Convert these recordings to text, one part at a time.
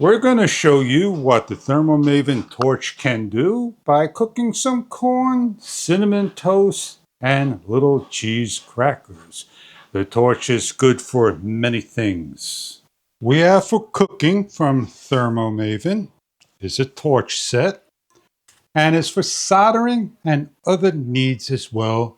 We're going to show you what the ThermoMaven torch can do by cooking some corn, cinnamon toast, and little cheese crackers. The torch is good for many things. We have for cooking from ThermoMaven is a torch set, and is for soldering and other needs as well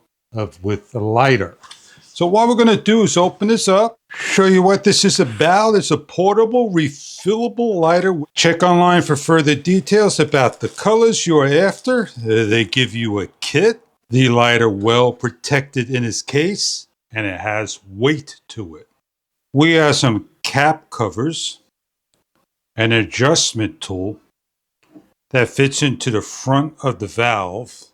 with the lighter. So what we're going to do is open this up, show you what this is about. It's a portable, refillable lighter. Check online for further details about the colors you're after. They give you a kit. The lighter well protected in its case, and it has weight to it. We have some cap covers, an adjustment tool that fits into the front of the valve.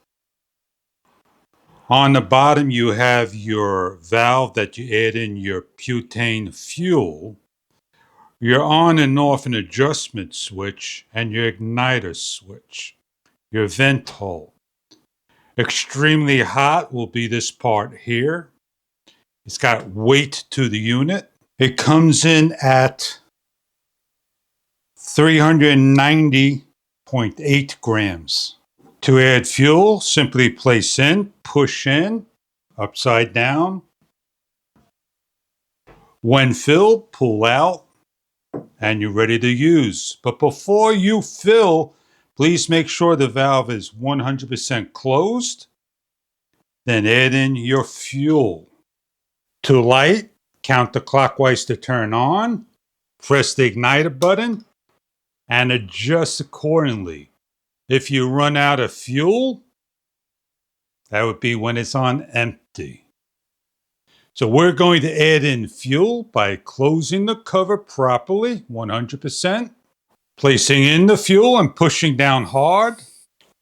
On the bottom, you have your valve that you add in your butane fuel, your on and off and adjustment switch, and your igniter switch, your vent hole. Extremely hot will be this part here. It's got weight to the unit. It comes in at 390.8 grams. To add fuel, simply place in, push in, upside down. When filled, pull out, and you're ready to use. But before you fill, please make sure the valve is 100% closed. Then add in your fuel. To light, counterclockwise to turn on, press the igniter button, and adjust accordingly. If you run out of fuel, that would be when it's on empty. So we're going to add in fuel by closing the cover properly, 100%, placing in the fuel and pushing down hard,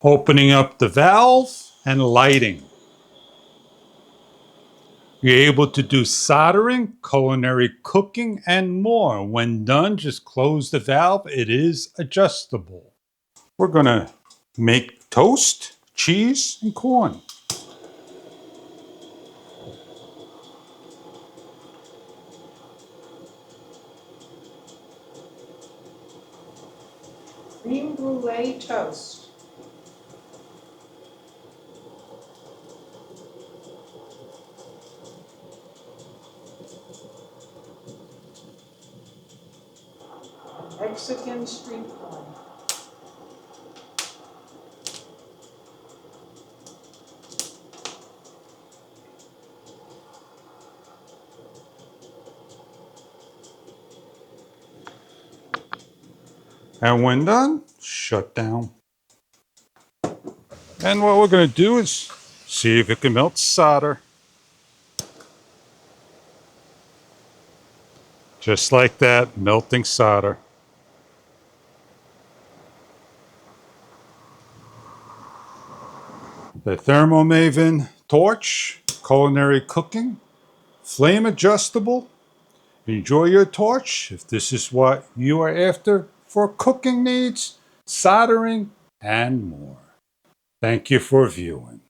opening up the valve and lighting. You're able to do soldering, culinary cooking, and more. When done, just close the valve. It is adjustable. We're going to make toast, cheese, and corn. Cream brulee toast. Mexican street corn. And when done, shut down. And what we're going to do is see if it can melt solder. Just like that, melting solder. The ThermoMaven torch, culinary cooking, flame adjustable. Enjoy your torch if this is what you are after for cooking needs, soldering, and more. Thank you for viewing.